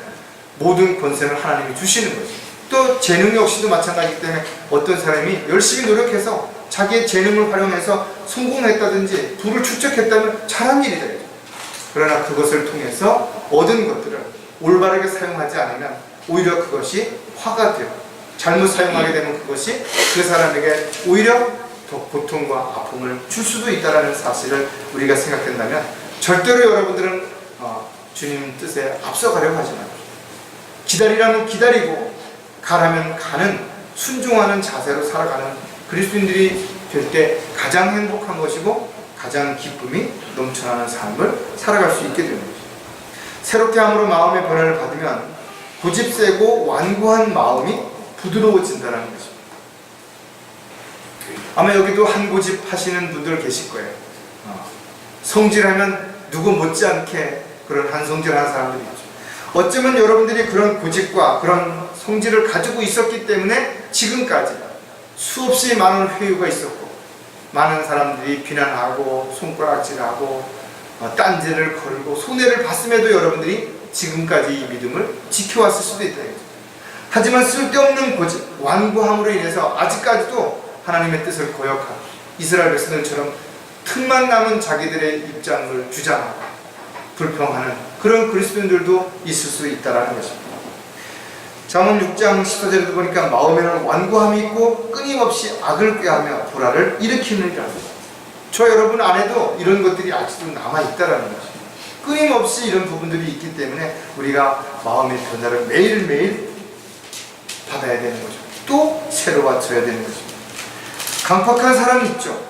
모든 권세는 하나님이 주시는 거죠. 또 재능 역시도 마찬가지이기 때문에 어떤 사람이 열심히 노력해서 자기의 재능을 활용해서 성공했다든지 부를 축적했다면 잘한 일이다. 그러나 그것을 통해서 얻은 것들을 올바르게 사용하지 않으면 오히려 그것이 화가 되고 잘못 사용하게 되면 그것이 그 사람에게 오히려 더 고통과 아픔을 줄 수도 있다는 사실을 우리가 생각한다면 절대로 여러분들은 주님 뜻에 앞서가려고 하지 마십시오. 기다리라면 기다리고 가라면 가는 순종하는 자세로 살아가는 그리스도인들이 될 때 가장 행복한 것이고 가장 기쁨이 넘쳐나는 삶을 살아갈 수 있게 되는 것이죠. 새롭게 함으로 마음의 변화를 받으면 고집세고 완고한 마음이 부드러워진다는 것입니다. 아마 여기도 한 고집 하시는 분들 계실 거예요. 성질하면 누구 못지않게 그런 한 성질하는 사람들이 있죠. 어쩌면 여러분들이 그런 고집과 그런 성질을 가지고 있었기 때문에 지금까지 수없이 많은 회유가 있었고 많은 사람들이 비난하고 손가락질하고 딴지를 걸고 손해를 봤음에도 여러분들이 지금까지 이 믿음을 지켜왔을 수도 있다. 하지만 쓸데없는 고집, 완고함으로 인해서 아직까지도 하나님의 뜻을 거역하고 이스라엘 백성들처럼 틈만 남은 자기들의 입장을 주장하고 불평하는 그런 그리스도인들도 있을 수 있다는 것입니다. 잠언 6장 14절에도 보니까 마음에는 완고함이 있고 끊임없이 악을 꾀하며 불화를 일으키느니라. 저 여러분 안에도 이런 것들이 아직도 남아있다는 것입니다. 끊임없이 이런 부분들이 있기 때문에 우리가 마음의 변화를 매일매일 받아야 되는 거죠. 또 새로워져야 되는 것입니다. 강팍한 사람이 있죠.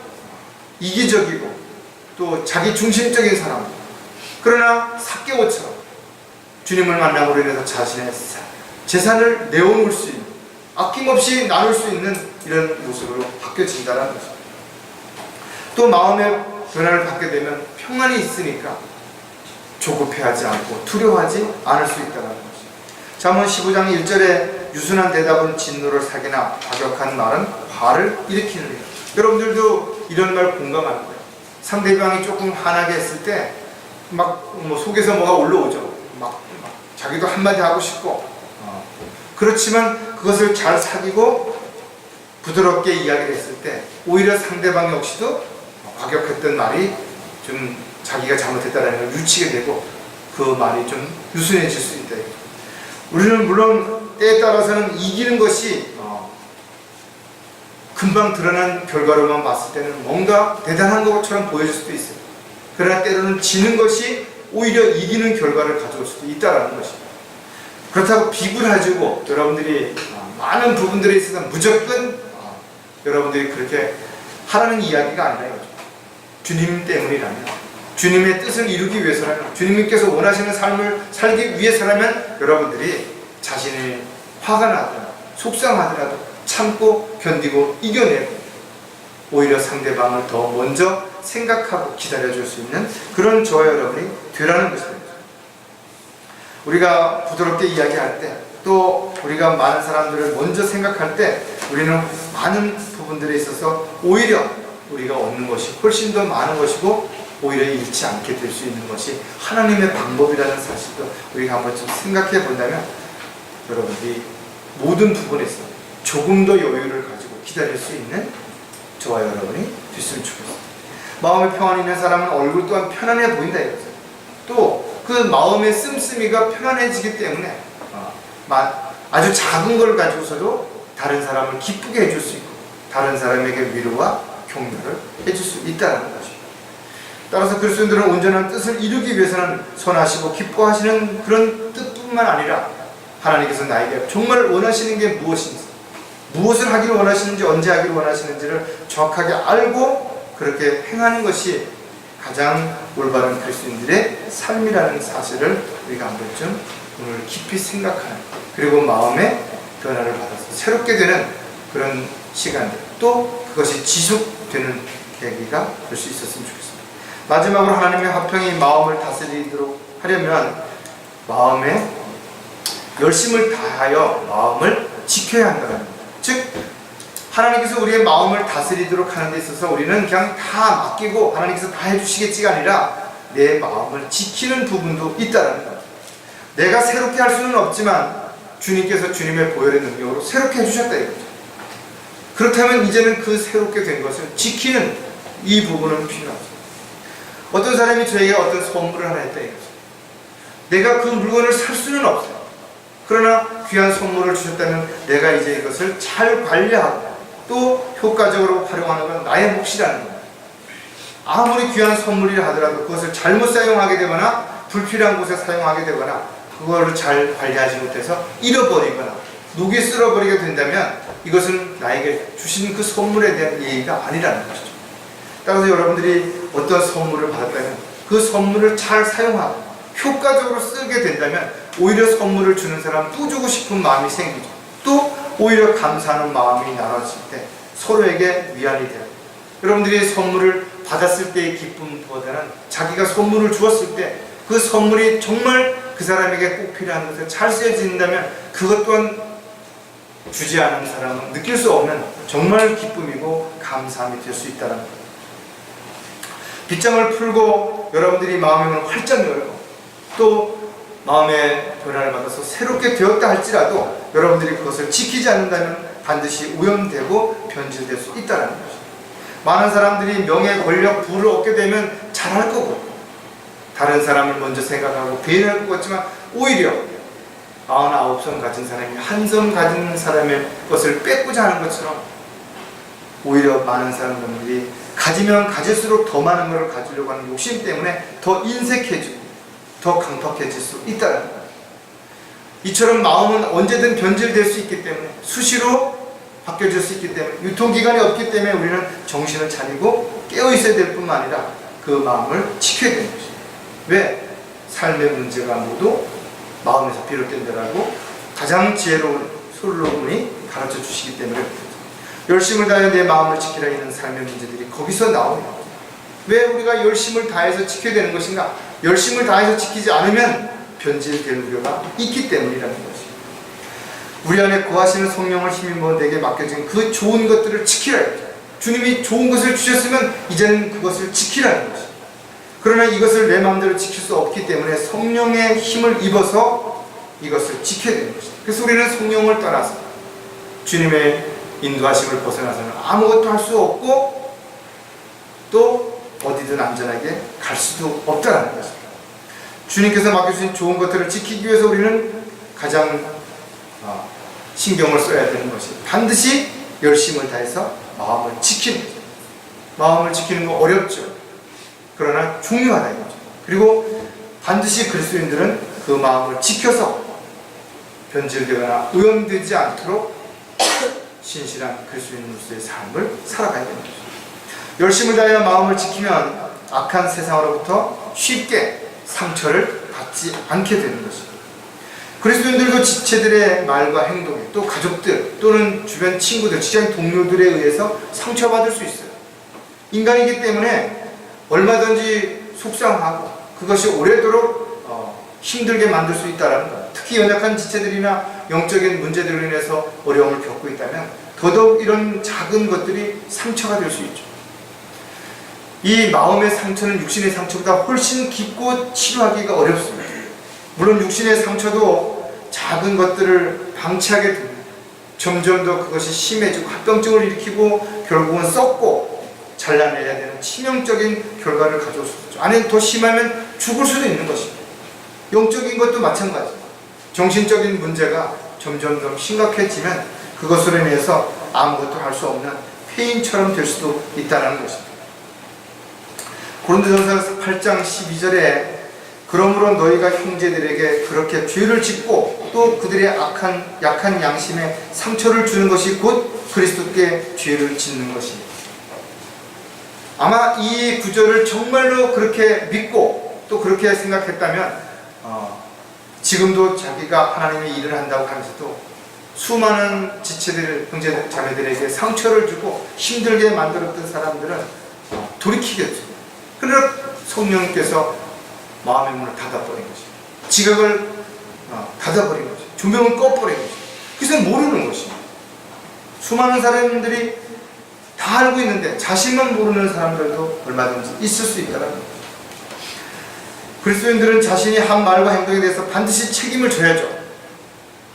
이기적이고 또 자기 중심적인 사람. 그러나 삭개오처럼 주님을 만남으로 인해서 자신의 재산을 내어놓을 수 있는, 아낌없이 나눌 수 있는 이런 모습으로 바뀌어진다는 것입니다. 또 마음의 변화를 받게 되면 평안이 있으니까 조급해하지 않고 두려워하지 않을 수 있다는 것입니다. 잠언 15장 1절에 유순한 대답은 진노를 사기나 과격한 말은 화를 일으키느니라. 여러분들도 이런 말 공감할 거예요. 상대방이 조금 화나게 했을 때 막 속에서 뭐가 올라오죠. 막 자기도 한마디 하고 싶고 그렇지만 그것을 잘 사귀고 부드럽게 이야기를 했을 때 오히려 상대방 역시도 과격했던 말이 좀 자기가 잘못했다는 걸 유치게 되고 그 말이 좀 유순해질 수 있다. 우리는 물론 때에 따라서는 이기는 것이 금방 드러난 결과로만 봤을 때는 뭔가 대단한 것처럼 보여질 수도 있어요. 그러나 때로는 지는 것이 오히려 이기는 결과를 가져올 수도 있다는 것입니다. 그렇다고 비굴해지고 여러분들이 많은 부분들에 있어서 무조건 여러분들이 그렇게 하라는 이야기가 아니라 이거죠. 주님 때문이라면, 주님의 뜻을 이루기 위해서라면, 주님께서 원하시는 삶을 살기 위해서라면 여러분들이 자신이 화가 나더라도 속상하더라도 참고 견디고 이겨내고 오히려 상대방을 더 먼저 생각하고 기다려줄 수 있는 그런 저와 여러분이 되라는 것입니다. 우리가 부드럽게 이야기할 때, 또 우리가 많은 사람들을 먼저 생각할 때 우리는 많은 부분들에 있어서 오히려 우리가 얻는 것이 훨씬 더 많은 것이고 오히려 잃지 않게 될 수 있는 것이 하나님의 방법이라는 사실도 우리가 한번 좀 생각해 본다면 여러분들이 모든 부분에서 조금 더 여유를 가지고 기다릴 수 있는 저와 여러분이 됐으면 좋겠습니다. 마음의 평안이 있는 사람은 얼굴 또한 편안해 보인다 이거죠. 또 그 마음의 씀씀이가 편안해지기 때문에 아주 작은 걸 가지고서도 다른 사람을 기쁘게 해줄 수 있고 다른 사람에게 위로와 격려를 해줄 수 있다는 것입니다. 따라서 그리스도인들은 온전한 뜻을 이루기 위해서는 선하시고 기뻐하시는 그런 뜻뿐만 아니라 하나님께서 나에게 정말 원하시는 게 무엇인지, 무엇을 하기를 원하시는지, 언제 하기를 원하시는지를 정확하게 알고 그렇게 행하는 것이 가장 올바른 그리스도인들의 삶이라는 사실을 우리가 한 번쯤 오늘 깊이 생각하는, 그리고 마음의 변화를 받아서 새롭게 되는 그런 시간들, 또 그것이 지속되는 계기가 될 수 있었으면 좋겠습니다. 마지막으로 하나님의 화평이 마음을 다스리도록 하려면 마음에 열심을 다하여 마음을 지켜야 한다는 겁니다. 즉 하나님께서 우리의 마음을 다스리도록 하는 데 있어서 우리는 그냥 다 맡기고 하나님께서 다 해주시겠지가 아니라 내 마음을 지키는 부분도 있다는 겁니다. 내가 새롭게 할 수는 없지만 주님께서 주님의 보혈의 능력으로 새롭게 해주셨다 이거죠. 그렇다면 이제는 그 새롭게 된 것을 지키는 이 부분은 필요하죠. 어떤 사람이 저에게 어떤 선물을 하나 했다 이거죠. 내가 그 물건을 살 수는 없어요. 그러나 귀한 선물을 주셨다면 내가 이제 이것을 잘 관리하고 또 효과적으로 활용하는 건 나의 몫이라는 겁니다. 아무리 귀한 선물이라 하더라도 그것을 잘못 사용하게 되거나 불필요한 곳에 사용하게 되거나 그거를 잘 관리하지 못해서 잃어버리거나 녹이 쓸어버리게 된다면 이것은 나에게 주신 그 선물에 대한 예의가 아니라는 것이죠. 따라서 여러분들이 어떤 선물을 받았다면 그 선물을 잘 사용하고 효과적으로 쓰게 된다면 오히려 선물을 주는 사람 또 주고 싶은 마음이 생기죠. 또 오히려 감사하는 마음이 나눠질 때 서로에게 위안이 돼요. 여러분들이 선물을 받았을 때의 기쁨보다는 자기가 선물을 주었을 때 그 선물이 정말 그 사람에게 꼭 필요한 것에 잘 쓰여진다면 그것 또한 주지 않은 사람은 느낄 수 없는 정말 기쁨이고 감사함이 될 수 있다는 거예요. 빗장을 풀고 여러분들이 마음을 활짝 열고 또 마음의 변화를 받아서 새롭게 되었다 할지라도 여러분들이 그것을 지키지 않는다면 반드시 오염되고 변질될 수 있다는 것이죠. 많은 사람들이 명예, 권력, 부를 얻게 되면 잘할 거고 다른 사람을 먼저 생각하고 배려할 것 같지만 오히려 99성 가진 사람이 한 성 가진 사람의 것을 뺏고자 하는 것처럼 오히려 많은 사람들이 가지면 가질수록 더 많은 것을 가지려고 하는 욕심 때문에 더 인색해지고 더 강팍해질 수 있다는 거예요. 이처럼 마음은 언제든 변질될 수 있기 때문에 수시로 바뀌어질 수 있기 때문에 유통기간이 없기 때문에 우리는 정신을 차리고 깨어있어야 될 뿐만 아니라 그 마음을 지켜야 되는 것입니다. 왜? 삶의 문제가 모두 마음에서 비롯된다라고 가장 지혜로운 솔로몬이 가르쳐 주시기 때문에 그렇습니다. 열심을 다해 내 마음을 지키라 있는 삶의 문제들이 거기서 나옵니다. 왜 우리가 열심을 다해서 지켜야 되는 것인가? 열심을 다해서 지키지 않으면 변질될 우려가 있기 때문이라는 것입니다. 우리 안에 거하시는 성령을 힘입어 내게 맡겨진 그 좋은 것들을 지키라. 주님이 좋은 것을 주셨으면 이제는 그것을 지키라는 것입니다. 그러나 이것을 내 마음대로 지킬 수 없기 때문에 성령의 힘을 입어서 이것을 지켜야 되는 것입니다. 그래서 우리는 성령을 떠나서 주님의 인도하심을 벗어나서는 아무것도 할 수 없고 또 어디든 안전하게 갈 수도 없다는 것입니다. 주님께서 맡겨주신 좋은 것들을 지키기 위해서 우리는 가장 신경을 써야 되는 것이 반드시 열심을 다해서 마음을 지키는 거죠. 마음을 지키는 거 어렵죠. 그러나 중요하다 이거죠. 그리고 반드시 그리스도인들은 그 마음을 지켜서 변질되거나 오염되지 않도록 신실한 그리스도인으로서의 삶을 살아가야 됩니다. 열심을 다하여 마음을 지키면 악한 세상으로부터 쉽게 상처를 받지 않게 되는 것입니다. 그리스도인들도 지체들의 말과 행동에 또 가족들 또는 주변 친구들, 직장 동료들에 의해서 상처받을 수 있어요. 인간이기 때문에 얼마든지 속상하고 그것이 오래도록 힘들게 만들 수 있다는 것. 특히 연약한 지체들이나 영적인 문제들로 인해서 어려움을 겪고 있다면 더더욱 이런 작은 것들이 상처가 될 수 있죠. 이 마음의 상처는 육신의 상처보다 훨씬 깊고 치료하기가 어렵습니다. 물론 육신의 상처도 작은 것들을 방치하게 됩니다. 점점 더 그것이 심해지고 합병증을 일으키고 결국은 썩고 잘라내야 되는 치명적인 결과를 가져올 수 있죠. 아니 더 심하면 죽을 수도 있는 것입니다. 영적인 것도 마찬가지. 정신적인 문제가 점점 더 심각해지면 그것으로 인해서 아무것도 할 수 없는 폐인처럼 될 수도 있다는 것입니다. 고린도전서 8장 12절에 그러므로 너희가 형제들에게 그렇게 죄를 짓고 또 그들의 약한 양심에 상처를 주는 것이 곧 그리스도께 죄를 짓는 것입니다. 아마 이 구절을 정말로 그렇게 믿고 또 그렇게 생각했다면 지금도 자기가 하나님의 일을 한다고 하면서도 수많은 지체들, 형제 자매들에게 상처를 주고 힘들게 만들었던 사람들은 돌이키겠죠. 그러나 성령께서 마음의 문을 닫아버린 것입니다. 지각을 닫아버린 것입니다. 조명을 꺼버린 것입니다. 그래서 모르는 것입니다. 수많은 사람들이 다 알고 있는데 자신만 모르는 사람들도 얼마든지 있을 수 있다는 겁니다. 그리스도인들은 자신이 한 말과 행동에 대해서 반드시 책임을 져야죠.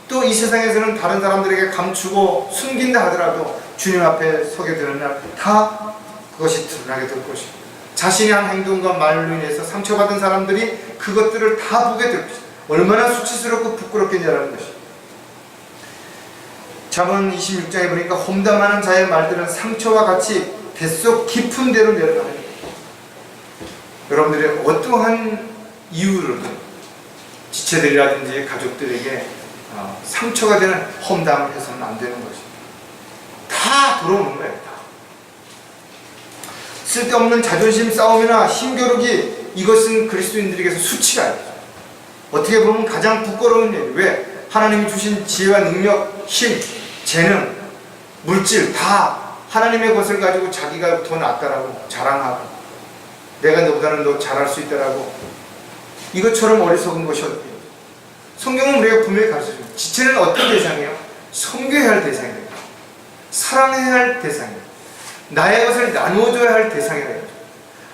또 이 세상에서는 다른 사람들에게 감추고 숨긴다 하더라도 주님 앞에 서게 되는 날 다 그것이 드러나게 될 것입니다. 자신이 한 행동과 말로 인해서 상처받은 사람들이 그것들을 다 보게 될 것입니다. 얼마나 수치스럽고 부끄럽겠냐라는 것입니다. 잠언 26장에 보니까 험담하는 자의 말들은 상처와 같이 뱃속 깊은 데로 내려가는, 여러분들의 어떠한 이유로든 지체들이라든지 가족들에게 상처가 되는 험담을 해서는 안 되는 것입니다. 다 들어오는 거예요. 다. 쓸데없는 자존심 싸움이나 힘겨루기, 이것은 그리스도인들에게서 수치가 아니죠. 어떻게 보면 가장 부끄러운 일. 왜? 하나님이 주신 지혜와 능력, 힘, 재능, 물질 다 하나님의 것을 가지고 자기가 더 낫다라고 자랑하고, 내가 너보다는 더 잘할 수 있다라고, 이것처럼 어리석은 것이 어디예요? 성경은 우리가 분명히 가르쳐줍니다. 지체는 어떤 대상이에요? 섬겨야 할 대상이에요. 사랑해야 할 대상이에요. 나의 것을 나누어줘야 할 대상이에요.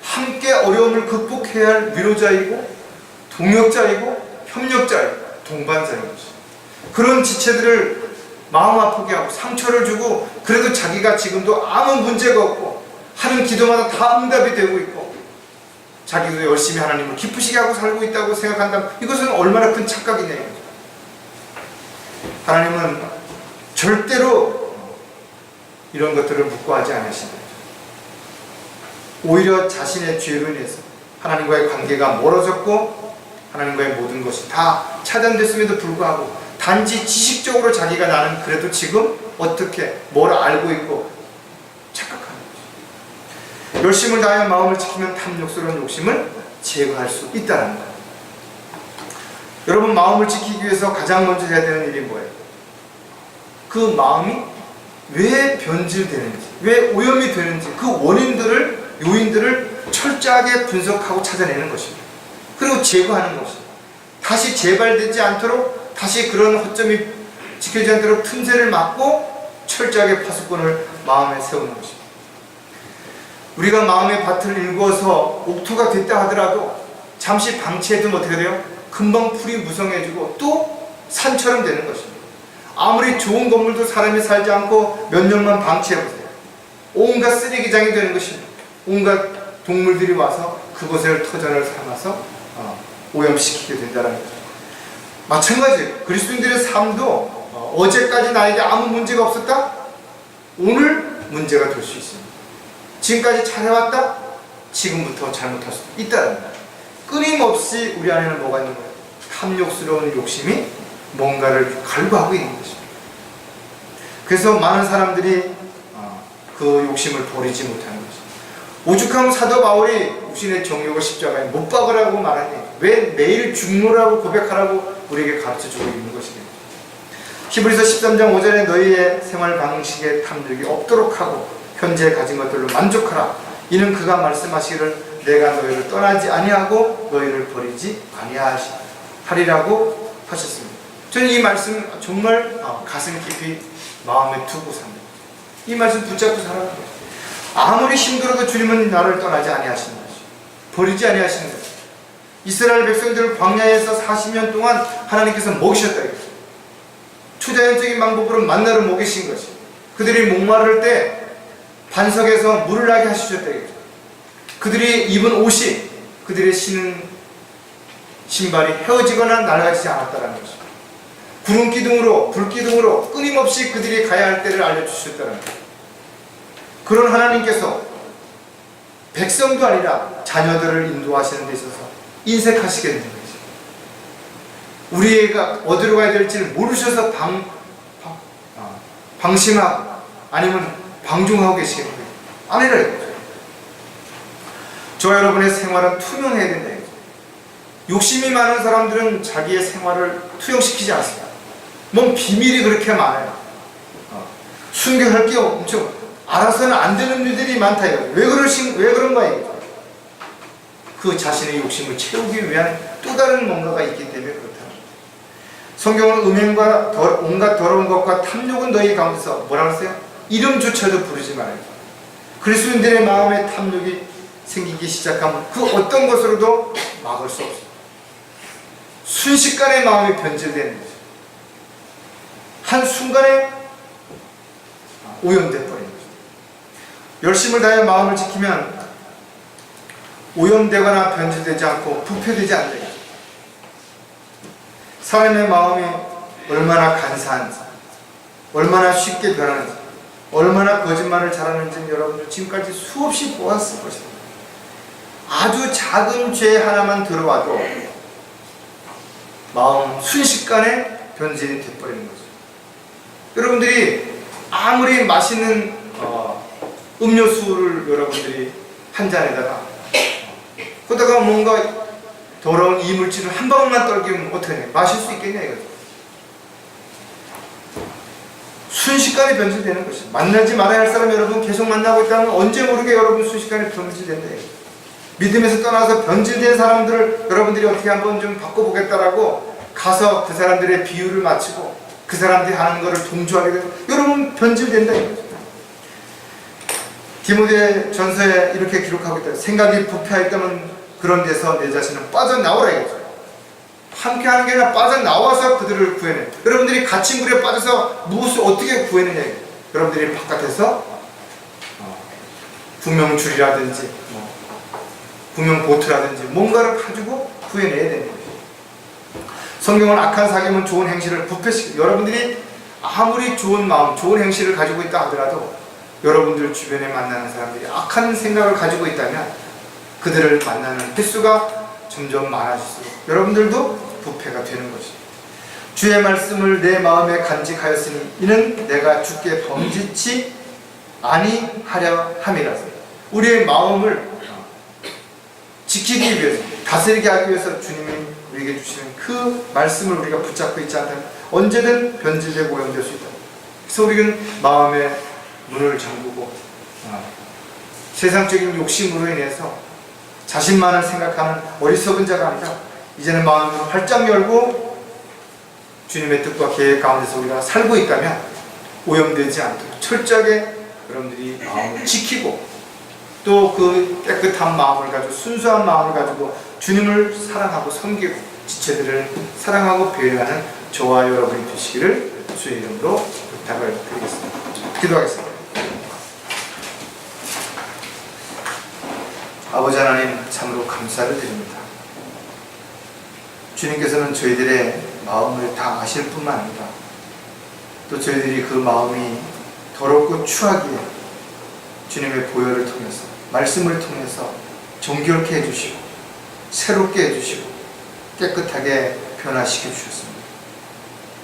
함께 어려움을 극복해야 할 위로자이고 동역자이고 협력자이고 동반자인 것이죠. 그런 지체들을 마음 아프게 하고 상처를 주고, 그래도 자기가 지금도 아무 문제가 없고 하는 기도마다 다 응답이 되고 있고 자기도 열심히 하나님을 기쁘시게 하고 살고 있다고 생각한다면 이것은 얼마나 큰 착각이냐. 하나님은 절대로 이런 것들을 묵과하지 않으신다. 오히려 자신의 죄로 인해서 하나님과의 관계가 멀어졌고 하나님과의 모든 것이 다 차단됐음에도 불구하고 단지 지식적으로 자기가 나는 그래도 지금 어떻게 뭘 알고 있고 착각하는 것이죠. 열심을 다하여 마음을 지키면 탐욕스러운 욕심을 제거할 수 있다는 거예요. 여러분, 마음을 지키기 위해서 가장 먼저 해야 되는 일이 뭐예요? 그 마음이 왜 변질되는지, 왜 오염이 되는지 그 원인들을, 요인들을 철저하게 분석하고 찾아내는 것입니다. 그리고 제거하는 것입니다. 다시 재발되지 않도록, 다시 그런 허점이 지켜지지 않도록 틈새를 막고 철저하게 파수꾼을 마음에 세우는 것입니다. 우리가 마음의 밭을 일궈서 옥토가 됐다 하더라도 잠시 방치해두면 어떻게 돼요? 금방 풀이 무성해지고 또 산처럼 되는 것입니다. 아무리 좋은 건물도 사람이 살지 않고 몇 년만 방치해보세요. 온갖 쓰레기장이 되는 것입니다. 온갖 동물들이 와서 그곳을 터전을 삼아서 오염시키게 된다는 거죠. 마찬가지예요. 그리스도인들의 삶도 어제까지 나에게 아무 문제가 없었다? 오늘 문제가 될 수 있습니다. 지금까지 잘해왔다? 지금부터 잘못할 수 있다는 거예요. 끊임없이 우리 안에는 뭐가 있는 거예요? 탐욕스러운 욕심이 뭔가를 갈구하고 있는 것입니다. 그래서 많은 사람들이 그 욕심을 버리지 못하는 것입니다. 오죽하면 사도 바울이 육신의 정욕을 십자가에 못 박으라고 말하니 왜 매일 죽노라고 고백하라고 우리에게 가르쳐주고 있는 것이겠죠. 히브리서 13장 5절에 너희의 생활 방식에 탐욕이 없도록 하고 현재 가진 것들로 만족하라. 이는 그가 말씀하시기를 내가 너희를 떠나지 아니하고 너희를 버리지 아니하리라고 하셨습니다. 저는 이 말씀 정말 가슴 깊이 마음에 두고 삽니다. 이 말씀 붙잡고 살아가는 거죠. 아무리 힘들어도 주님은 나를 떠나지 아니하시는 것이죠. 버리지 아니하시는 것이죠. 이스라엘 백성들을 광야에서 40년 동안 하나님께서 먹이셨다. 초자연적인 방법으로 만나를 먹이신 것이죠. 그들이 목마를 때 반석에서 물을 나게 하셨다. 그들이 입은 옷이, 그들의 신은 신발이 헤어지거나 낡아지지 않았다는 것이죠. 구름 기둥으로, 불 기둥으로 끊임없이 그들이 가야 할 때를 알려주셨다는 거예요. 그런 하나님께서 백성도 아니라 자녀들을 인도하시는 데 있어서 인색하시게 되는 거죠. 우리가 어디로 가야 될지를 모르셔서 방심하고 아니면 방종하고 계시겠는 거예요. 아니라 이거죠. 저와 여러분의 생활은 투명해야 된다. 욕심이 많은 사람들은 자기의 생활을 투영시키지 않습니다. 뭔 비밀이 그렇게 많아요. 순교할 게 엄청 알아서는 안 되는 일들이 많다 이거예요. 왜 그런가 이거죠. 그 자신의 욕심을 채우기 위한 또 다른 뭔가가 있기 때문에 그렇다. 성경은 음행과 온갖 더러운 것과 탐욕은 너희 가운데서 뭐라고 했어요? 이름조차도 부르지 말아요. 그리스도인들의 마음에 탐욕이 생기기 시작하면 그 어떤 것으로도 막을 수 없어요. 순식간에 마음이 변질되는 거죠. 한순간에 오염돼 버리는 거죠. 열심을 다해 마음을 지키면 오염되거나 변질되지 않고 부패되지 않는다. 사람의 마음이 얼마나 간사한지, 얼마나 쉽게 변하는지, 얼마나 거짓말을 잘하는지는 여러분들 지금까지 수없이 보았을 것입니다. 아주 작은 죄 하나만 들어와도 마음 순식간에 변질이 돼버리는 거죠. 여러분들이 아무리 맛있는 음료수를 여러분들이 한 잔에다가 거기다가 뭔가 더러운 이물질을 한 방울만 떨기면 어떻게 해? 마실 수 있겠냐 이거죠. 순식간에 변질되는 것이. 만나지 말아야 할 사람 여러분 계속 만나고 있다면 언제 모르게 여러분 순식간에 변질된다 이거죠. 믿음에서 떠나서 변질된 사람들을 여러분들이 어떻게 한번 좀 바꿔보겠다라고 가서 그 사람들의 비유를 맞추고 그 사람들이 하는 것을 동조하게 되면 여러분 변질된다 이거죠. 디모데 전서에 이렇게 기록하고 있다. 생각이 부패하였다면 그런 데서 내 자신은 빠져나오라 이거죠. 함께 하는 게 아니라 빠져나와서 그들을 구해내. 여러분들이 갇힌 물에 빠져서 무엇을 어떻게 구해내냐 이거죠. 여러분들이 바깥에서 구명줄이라든지 구명보트라든지 뭔가를 가지고 구해내야 되는 거죠. 성경은 악한 사귐은 좋은 행실을 부패시키고 여러분들이 아무리 좋은 마음, 좋은 행실을 가지고 있다 하더라도 여러분들 주변에 만나는 사람들이 악한 생각을 가지고 있다면 그들을 만나는 횟수가 점점 많아질수록 여러분들도 부패가 되는 것이죠. 주의 말씀을 내 마음에 간직하였으니 이는 내가 주께 범짓지 아니하려 함이라서. 우리의 마음을 지키기 위해서, 다스리게 하기 위해서 주님이 우리에게 주시는 그 말씀을 우리가 붙잡고 있지 않다면 언제든 변질되고 오염될 수 있다. 그래서 우리는 마음의 문을 잠그고 세상적인 욕심으로 인해서 자신만을 생각하는 어리석은 자가 아니라 이제는 마음을 활짝 열고 주님의 뜻과 계획 가운데서 우리가 살고 있다면 오염되지 않도록 철저하게 여러분들이 마음을 지키고 또 그 깨끗한 마음을 가지고 순수한 마음을 가지고 주님을 사랑하고 섬기고 지체들을 사랑하고 배려하는 저와 여러분이 되시기를 주의 이름으로 부탁을 드리겠습니다. 기도하겠습니다. 아버지 하나님 참으로 감사를 드립니다. 주님께서는 저희들의 마음을 다 아실 뿐만 아니라 또 저희들이 그 마음이 더럽고 추하기에 주님의 보혈을 통해서 말씀을 통해서 정결케 해주시고 새롭게 해주시고 깨끗하게 변화시켜 주셨습니다.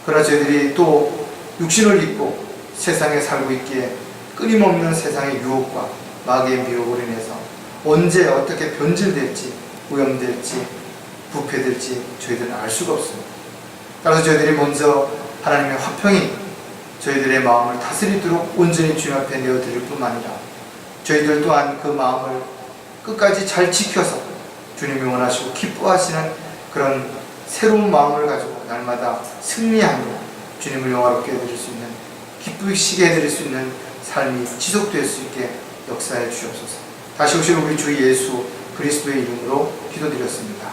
그러나 저희들이 또 육신을 입고 세상에 살고 있기에 끊임없는 세상의 유혹과 마귀의 미혹으로 인해서 언제 어떻게 변질될지 오염될지 부패될지 저희들은 알 수가 없습니다. 따라서 저희들이 먼저 하나님의 화평이 저희들의 마음을 다스리도록 온전히 주님 앞에 내어드릴 뿐만 아니라 저희들 또한 그 마음을 끝까지 잘 지켜서 주님이 원하시고 기뻐하시는 그런 새로운 마음을 가지고 날마다 승리하며 주님을 영화롭게 해드릴 수 있는, 기쁘시게 해드릴 수 있는 삶이 지속될 수 있게 역사해 주시옵소서. 다시 오실 우리 주 예수 그리스도의 이름으로 기도드렸습니다.